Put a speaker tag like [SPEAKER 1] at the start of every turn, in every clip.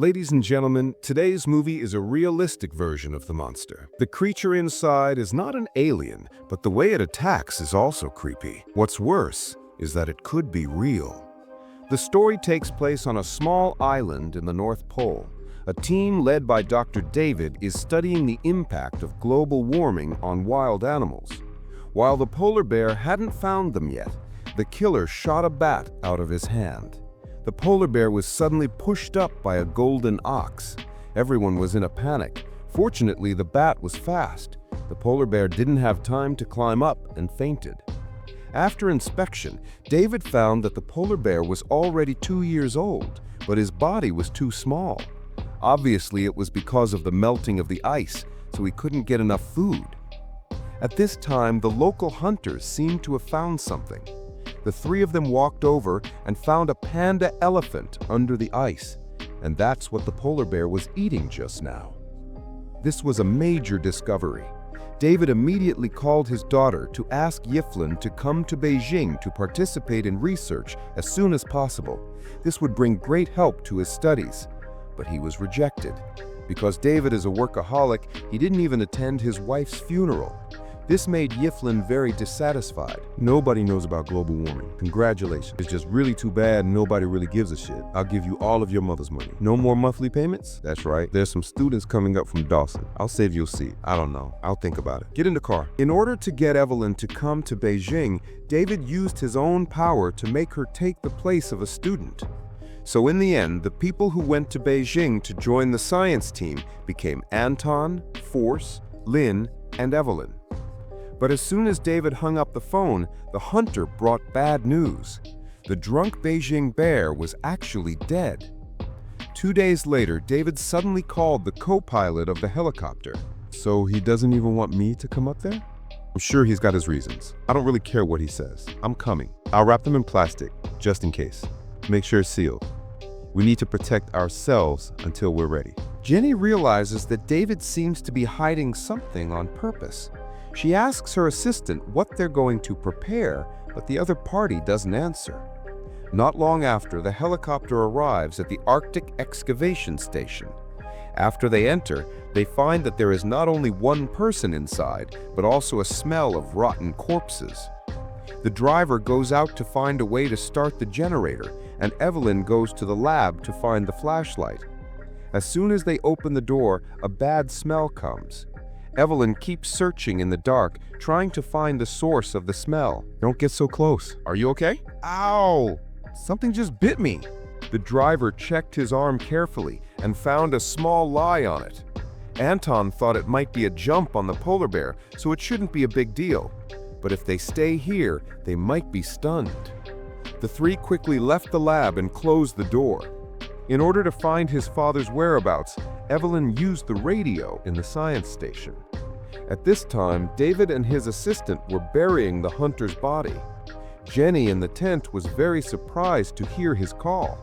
[SPEAKER 1] Ladies and gentlemen, today's movie is a realistic version of the monster. The creature inside is not an alien, but the way it attacks is also creepy. What's worse is that it could be real. The story takes place on a small island in the North Pole. A team led by Dr. David is studying the impact of global warming on wild animals. While the polar bear hadn't found them yet, the killer shot a bat out of his hand. The polar bear was suddenly pushed up by a golden ox. Everyone was in a panic. Fortunately, the bat was fast. The polar bear didn't have time to climb up and fainted. After inspection, David found that the polar bear was already 2 years old, but his body was too small. Obviously, it was because of the melting of the ice, so he couldn't get enough food. At this time, the local hunters seemed to have found something. The three of them walked over and found a panda elephant under the ice, and that's what the polar bear was eating just now. This was a major discovery. David immediately called his daughter to ask Yiflin to come to Beijing to participate in research as soon as possible. This would bring great help to his studies, but he was rejected. Because David is a workaholic, he didn't even attend his wife's funeral. This made Yiflin very dissatisfied. Nobody knows about global warming. Congratulations. It's just really too bad nobody really gives a shit. I'll give you all of your mother's money. No more monthly payments? That's right. There's some students coming up from Dawson. I'll save you a seat. I don't know. I'll think about it. Get in the car. In order to get Evelyn to come to Beijing, David used his own power to make her take the place of a student. So in the end, the people who went to Beijing to join the science team became Anton, Force, Lynn, and Evelyn. But as soon as David hung up the phone, the hunter brought bad news. The drunk Beijing bear was actually dead. 2 days later, David suddenly called the co-pilot of the helicopter. So he doesn't even want me to come up there? I'm sure he's got his reasons. I don't really care what he says. I'm coming. I'll wrap them in plastic, just in case. Make sure it's sealed. We need to protect ourselves until we're ready. Jenny realizes that David seems to be hiding something on purpose. She asks her assistant what they're going to prepare, but the other party doesn't answer. Not long after, the helicopter arrives at the Arctic excavation station. After they enter, they find that there is not only one person inside, but also a smell of rotten corpses. The driver goes out to find a way to start the generator, and Evelyn goes to the lab to find the flashlight. As soon as they open the door, a bad smell comes. Evelyn keeps searching in the dark, trying to find the source of the smell. Don't get so close. Are you okay? Ow! Something just bit me. The driver checked his arm carefully and found a small lie on it. Anton thought it might be a jump on the polar bear, so it shouldn't be a big deal. But if they stay here, they might be stunned. The three quickly left the lab and closed the door. In order to find his father's whereabouts, Evelyn used the radio in the science station. At this time, David and his assistant were burying the hunter's body. Jenny in the tent was very surprised to hear his call.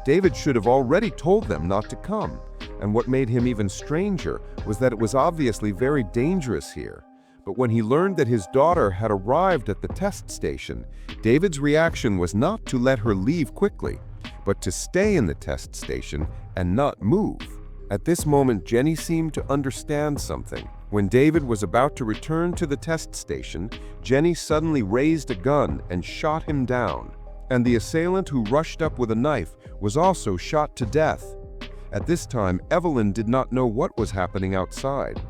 [SPEAKER 1] David should have already told them not to come, and what made him even stranger was that it was obviously very dangerous here. But when he learned that his daughter had arrived at the test station, David's reaction was not to let her leave quickly, but to stay in the test station and not move. At this moment, Jenny seemed to understand something. When David was about to return to the test station, Jenny suddenly raised a gun and shot him down. And the assailant who rushed up with a knife was also shot to death. At this time, Evelyn did not know what was happening outside.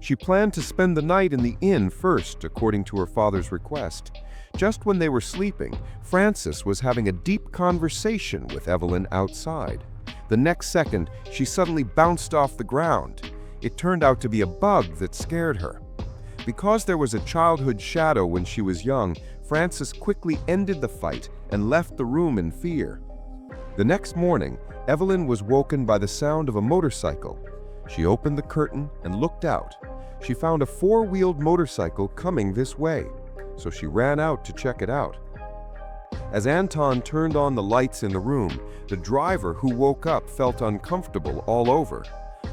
[SPEAKER 1] She planned to spend the night in the inn first, according to her father's request. Just when they were sleeping, Frances was having a deep conversation with Evelyn outside. The next second, she suddenly bounced off the ground. It turned out to be a bug that scared her. Because there was a childhood shadow when she was young, Frances quickly ended the fight and left the room in fear. The next morning, Evelyn was woken by the sound of a motorcycle. She opened the curtain and looked out. She found a four-wheeled motorcycle coming this way, so she ran out to check it out. As Anton turned on the lights in the room, the driver who woke up felt uncomfortable all over.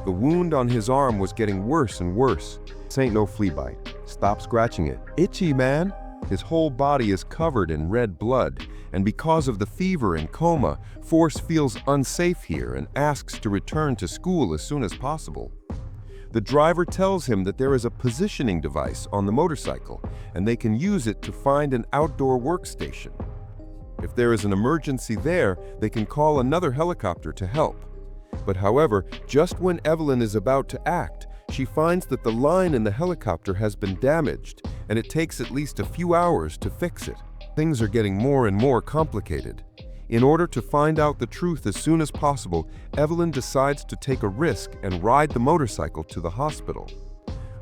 [SPEAKER 1] The wound on his arm was getting worse and worse. This ain't no flea bite. Stop scratching it. Itchy, man. His whole body is covered in red blood,
[SPEAKER 2] and because of the fever and coma, Force feels unsafe here and asks to return to school as soon as possible. The driver tells him that there is a positioning device on the motorcycle, and they can use it to find an outdoor workstation. If there is an emergency there, they can call another helicopter to help. But however, just when Evelyn is about to act, she finds that the line in the helicopter has been damaged, and it takes at least a few hours to fix it. Things are getting more and more complicated. In order to find out the truth as soon as possible, Evelyn decides to take a risk and ride the motorcycle to the hospital.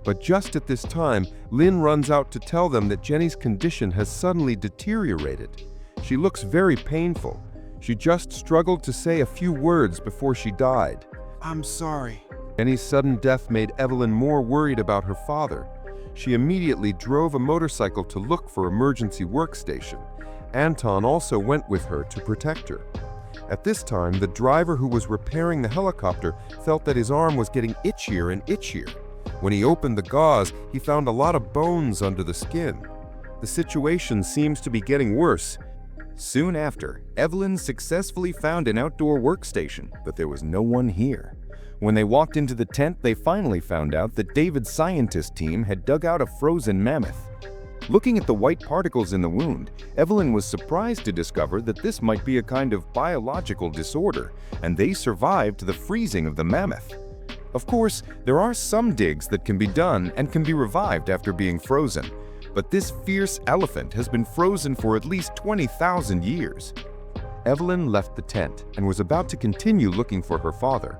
[SPEAKER 2] But just at this time, Lynn runs out to tell them that Jenny's condition has suddenly deteriorated. She looks very painful. She just struggled to say a few words before she died.
[SPEAKER 1] I'm sorry.
[SPEAKER 2] Jenny's sudden death made Evelyn more worried about her father. She immediately drove a motorcycle to look for an emergency workstation. Anton also went with her to protect her. At this time, the driver who was repairing the helicopter felt that his arm was getting itchier and itchier. When he opened the gauze, he found a lot of bones under the skin. The situation seems to be getting worse.
[SPEAKER 3] Soon after, Evelyn successfully found an outdoor workstation, but there was no one here. When they walked into the tent, they finally found out that David's scientist team had dug out a frozen mammoth. Looking at the white particles in the wound, Evelyn was surprised to discover that this might be a kind of biological disorder, and they survived the freezing of the mammoth. Of course, there are some digs that can be done and can be revived after being frozen, but this fierce elephant has been frozen for at least 20,000 years. Evelyn left the tent and was about to continue looking for her father.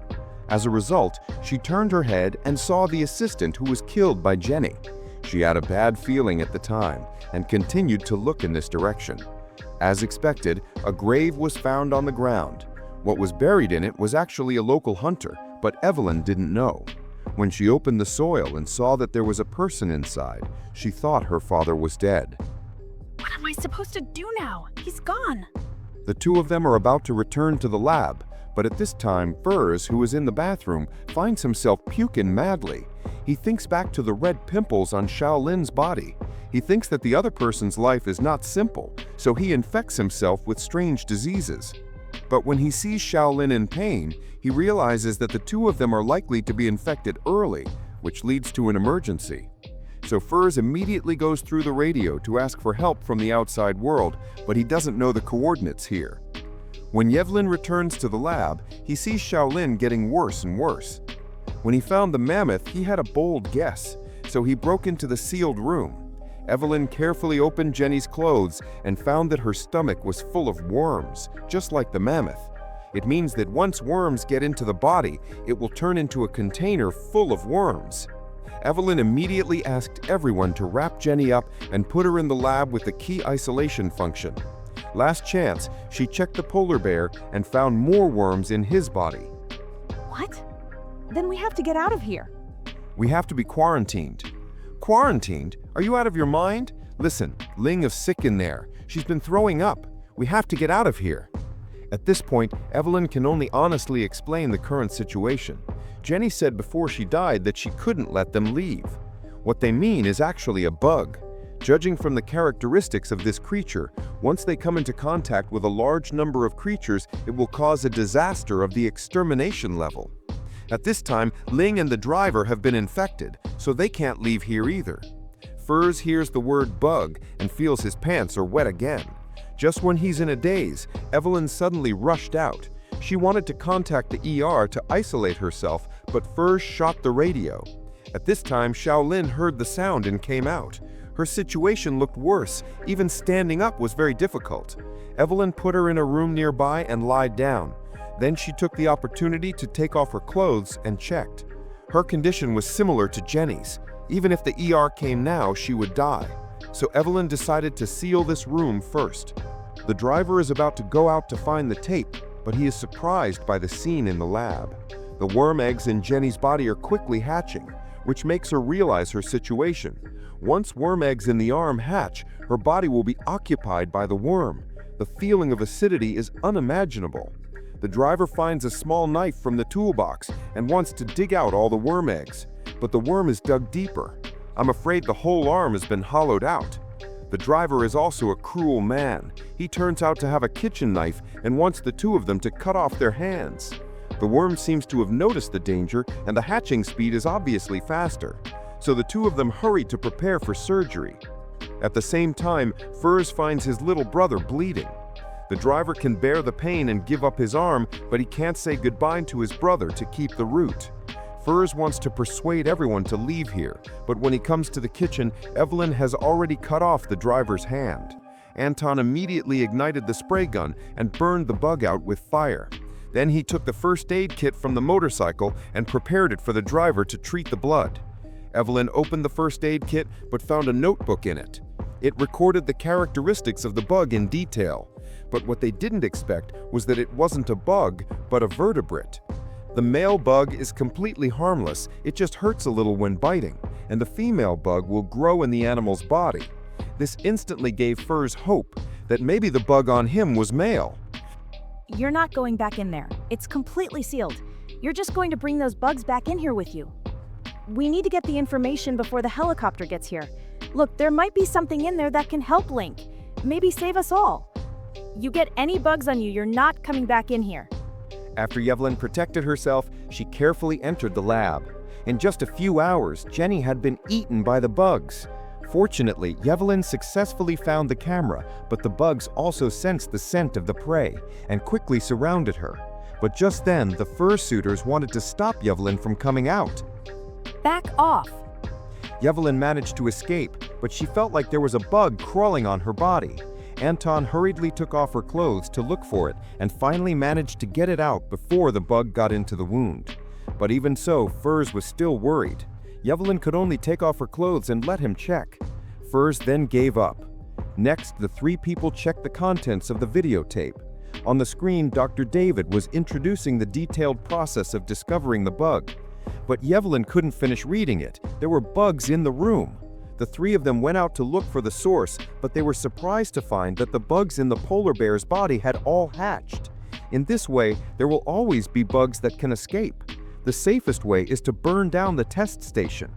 [SPEAKER 3] As a result, she turned her head and saw the assistant who was killed by Jenny. She had a bad feeling at the time and continued to look in this direction. As expected, a grave was found on the ground. What was buried in it was actually a local hunter, but Evelyn didn't know. When she opened the soil and saw that there was a person inside, she thought her father was dead.
[SPEAKER 4] What am I supposed to do now? He's gone.
[SPEAKER 2] The two of them are about to return to the lab, but at this time, Furs, who is in the bathroom, finds himself puking madly. He thinks back to the red pimples on Shaolin's body. He thinks that the other person's life is not simple, so he infects himself with strange diseases. But when he sees Shaolin in pain, he realizes that the two of them are likely to be infected early, which leads to an emergency. So Furs immediately goes through the radio to ask for help from the outside world, but he doesn't know the coordinates here. When Evelyn returns to the lab, he sees Shaolin getting worse and worse. When he found the mammoth, he had a bold guess, so he broke into the sealed room. Evelyn carefully opened Jenny's clothes and found that her stomach was full of worms, just like the mammoth. It means that once worms get into the body, it will turn into a container full of worms. Evelyn immediately asked everyone to wrap Jenny up and put her in the lab with the key isolation function. Last chance, she checked the polar bear and found more worms in his body.
[SPEAKER 4] What? Then we have to get out of here.
[SPEAKER 2] We have to be quarantined. Quarantined? Are you out of your mind? Listen, Ling is sick in there. She's been throwing up. We have to get out of here. At this point, Evelyn can only honestly explain the current situation. Jenny said before she died that she couldn't let them leave. What they mean is actually a bug. Judging from the characteristics of this creature, once they come into contact with a large number of creatures, it will cause a disaster of the extermination level. At this time, Ling and the driver have been infected, so they can't leave here either. Furs hears the word bug and feels his pants are wet again. Just when he's in a daze, Evelyn suddenly rushed out. She wanted to contact the ER to isolate herself, but Furs shot the radio. At this time, Shaolin heard the sound and came out. Her situation looked worse. Even standing up was very difficult. Evelyn put her in a room nearby and lied down. Then she took the opportunity to take off her clothes and checked. Her condition was similar to Jenny's. Even if the ER came now, she would die. So Evelyn decided to seal this room first. The driver is about to go out to find the tape, but he is surprised by the scene in the lab. The worm eggs in Jenny's body are quickly hatching, which makes her realize her situation. Once worm eggs in the arm hatch, her body will be occupied by the worm. The feeling of acidity is unimaginable. The driver finds a small knife from the toolbox and wants to dig out all the worm eggs, but the worm is dug deeper. I'm afraid the whole arm has been hollowed out. The driver is also a cruel man. He turns out to have a kitchen knife and wants the two of them to cut off their hands. The worm seems to have noticed the danger, and the hatching speed is obviously faster. So the two of them hurry to prepare for surgery. At the same time, Furs finds his little brother bleeding. The driver can bear the pain and give up his arm, but he can't say goodbye to his brother to keep the root. Furs wants to persuade everyone to leave here, but when he comes to the kitchen, Evelyn has already cut off the driver's hand. Anton immediately ignited the spray gun and burned the bug out with fire. Then he took the first aid kit from the motorcycle and prepared it for the driver to treat the blood. Evelyn opened the first aid kit but found a notebook in it. It recorded the characteristics of the bug in detail, but what they didn't expect was that it wasn't a bug, but a vertebrate. The male bug is completely harmless, it just hurts a little when biting, and the female bug will grow in the animal's body. This instantly gave Furs hope that maybe the bug on him was male.
[SPEAKER 4] You're not going back in there. It's completely sealed. You're just going to bring those bugs back in here with you. We need to get the information before the helicopter gets here. Look, there might be something in there that can help Link. Maybe save us all. You get any bugs on you, you're not coming back in here.
[SPEAKER 3] After Evelyn protected herself, she carefully entered the lab. In just a few hours, Jenny had been eaten by the bugs. Fortunately, Evelyn successfully found the camera, but the bugs also sensed the scent of the prey and quickly surrounded her. But just then, the fursuiters wanted to stop Evelyn from coming out.
[SPEAKER 4] Back off.
[SPEAKER 3] Evelyn managed to escape, but she felt like there was a bug crawling on her body. Anton hurriedly took off her clothes to look for it and finally managed to get it out before the bug got into the wound. But even so, Furs was still worried. Evelyn could only take off her clothes and let him check. Furs then gave up. Next, the three people checked the contents of the videotape. On the screen, Dr. David was introducing the detailed process of discovering the bug. But Evelyn couldn't finish reading it. There were bugs in the room. The three of them went out to look for the source, but they were surprised to find that the bugs in the polar bear's body had all hatched. In this way, there will always be bugs that can escape. The safest way is to burn down the test station.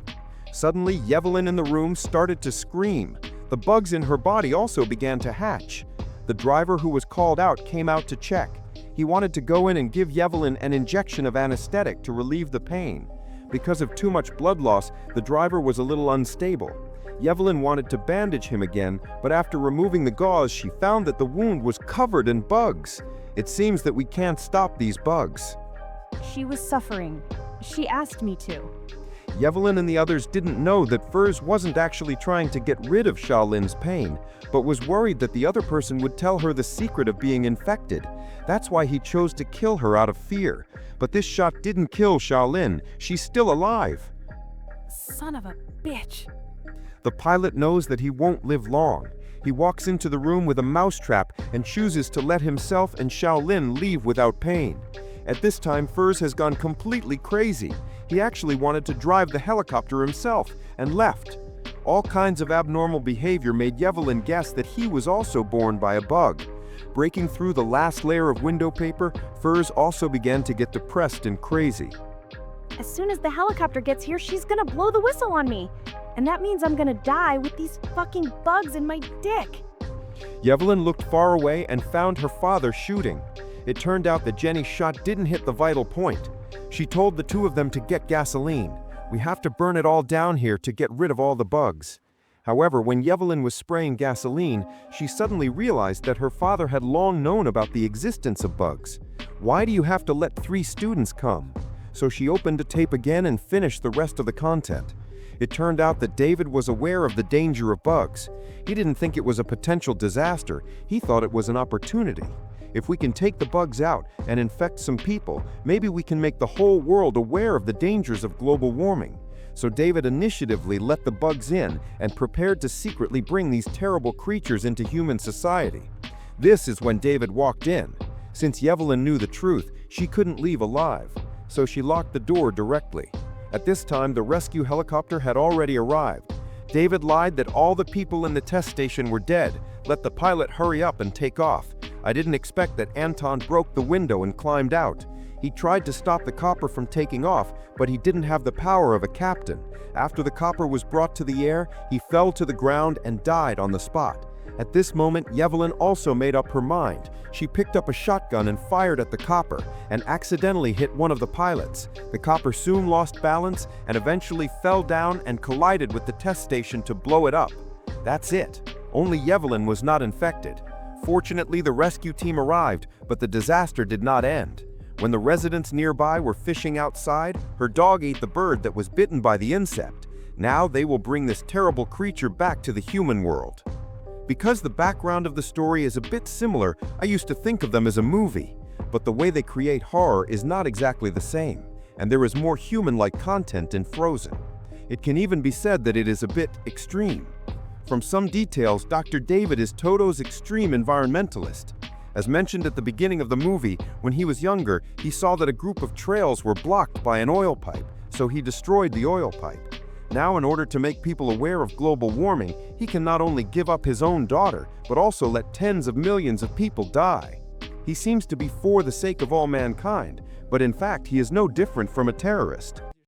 [SPEAKER 3] Suddenly, Evelyn in the room started to scream. The bugs in her body also began to hatch. The driver who was called out came out to check. He wanted to go in and give Evelyn an injection of anesthetic to relieve the pain. Because of too much blood loss, the driver was a little unstable. Evelyn wanted to bandage him again, but after removing the gauze, she found that the wound was covered in bugs. It seems that we can't stop these bugs.
[SPEAKER 4] She was suffering. She asked me to.
[SPEAKER 3] Evelyn and the others didn't know that Furs wasn't actually trying to get rid of Xiaolin's pain, but was worried that the other person would tell her the secret of being infected. That's why he chose to kill her out of fear. But this shot didn't kill Xiaolin. She's still alive.
[SPEAKER 4] Son of a bitch.
[SPEAKER 3] The pilot knows that he won't live long. He walks into the room with a mousetrap and chooses to let himself and Xiaolin leave without pain. At this time, Furs has gone completely crazy. He actually wanted to drive the helicopter himself and left. All kinds of abnormal behavior made Evelyn guess that he was also born by a bug. Breaking through the last layer of window paper, Furs also began to get depressed and crazy.
[SPEAKER 4] As soon as the helicopter gets here, she's gonna blow the whistle on me. And that means I'm gonna die with these fucking bugs in my dick.
[SPEAKER 3] Evelyn looked far away and found her father shooting. It turned out that Jenny's shot didn't hit the vital point. She told the two of them to get gasoline. We have to burn it all down here to get rid of all the bugs. However, when Evelyn was spraying gasoline, she suddenly realized that her father had long known about the existence of bugs. Why do you have to let 3 students come? So she opened a tape again and finished the rest of the content. It turned out that David was aware of the danger of bugs. He didn't think it was a potential disaster. He thought it was an opportunity. If we can take the bugs out and infect some people, maybe we can make the whole world aware of the dangers of global warming. So David initiatively let the bugs in and prepared to secretly bring these terrible creatures into human society. This is when David walked in. Since Evelyn knew the truth, she couldn't leave alive, so she locked the door directly. At this time, the rescue helicopter had already arrived. David lied that all the people in the test station were dead. Let the pilot hurry up and take off. I didn't expect that Anton broke the window and climbed out.
[SPEAKER 2] He tried to stop the copper from taking off, but he didn't have the power of a captain. After the copper was brought to the air, he fell to the ground and died on the spot. At this moment, Yevlin also made up her mind. She picked up a shotgun and fired at the copper, and accidentally hit one of the pilots. The copper soon lost balance and eventually fell down and collided with the test station to blow it up. That's it. Only Yevlin was not infected. Fortunately, the rescue team arrived, but the disaster did not end. When the residents nearby were fishing outside, her dog ate the bird that was bitten by the insect. Now they will bring this terrible creature back to the human world. Because the background of the story is a bit similar, I used to think of them as a movie. But the way they create horror is not exactly the same, and there is more human-like content in Frozen. It can even be said that it is a bit extreme. From some details, Dr. David is Toto's extreme environmentalist. As mentioned at the beginning of the movie, when he was younger, he saw that a group of trails were blocked by an oil pipe, so he destroyed the oil pipe. Now, in order to make people aware of global warming, he can not only give up his own daughter, but also let tens of millions of people die. He seems to be for the sake of all mankind, but in fact, he is no different from a terrorist.